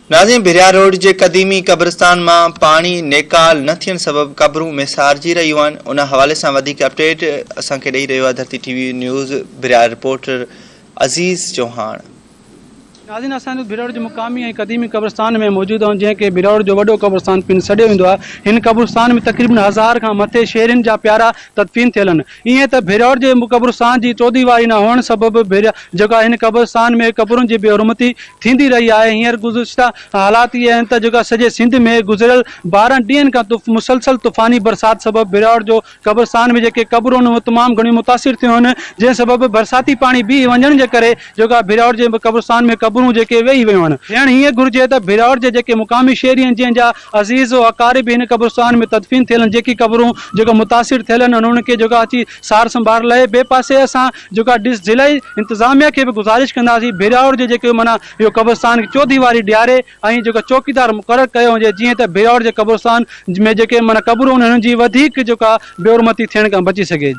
नाज़रीन, भिरिया रोड जे क़दीमी क़ब्रिस्तान मां पाणी नेकाल न थियण सबब क़ब्रूं में सारजी रहियूं आहिनि। उन हवाले सां वधीक अपडेट असांखे ॾेई रहियो आहे धरती टीवी न्यूज़ भिरिया रिपोर्टर अज़ीज़ चौहान। नाज़रीन, असां भिरोड़ जे मुक़ामी ऐं क़दीमी क़ब्रिस्तान में मौजूद आहियूं, जंहिंखे भिरोड़ जो वॾो क़ब्रिस्तान पिणु सॾियो वेंदो आहे। हिन क़ब्रिस्तान में तक़रीबन 1000 खां मथे शेरनि जा प्यारा तदफ़ीन थियल आहिनि। ईअं त भिरोड़ जे क़ब्रिस्तान जी चौधरी न हुअण सबबि जेका हिन क़ब्रिस्तान में क़ब्रुनि जी बेहरमती थींदी रही आहे। हींअर गुज़िश्ता हालात इहे आहिनि त जेका सॼे सिंध में गुज़िरियल 12 ॾींहंनि खां मुसलसल तूफ़ानी बरसाति सबबि भिरोड़ जो क़ब्रिस्तान में जेके क़ब्रूं आहिनि उहे तमामु घणियूं मुतासिर थियूं आहिनि, जंहिं सबबि बरसाती पाणी बीह वञण जे करे जेका भिरोड़ जे क़ब्रिस्तान में क़ब्रूं जेके वेही वियूं आहिनि। थियण हीअं घुरिजे त भिरोड़ जे जेके मुक़ामी शहरी आहिनि, जंहिंजा अज़ीज़ व अकारिब हिन क़ब्रिस्तान में तदफ़ीन थियल आहिनि, जेकी क़ब्रूं जेका मुतासिर थियल आहिनि उन्हनि खे जेका अची सार संभाल लाइ। ॿिए पासे असां जेका ज़िले इंतिज़ामिया खे बि गुज़ारिश कंदासीं भिरोड़ जे जेके माना इहो क़ब्रिस्तान खे चौधी वारी ॾियारे ऐं जेका चौकीदार मुक़ररु कयो वञे, जीअं त भिरोड़ जे क़ब्रिस्तान में जेके माना क़ब्रूं हुननि जी वधीक जेका बेहरमती थियण खां बची सघे।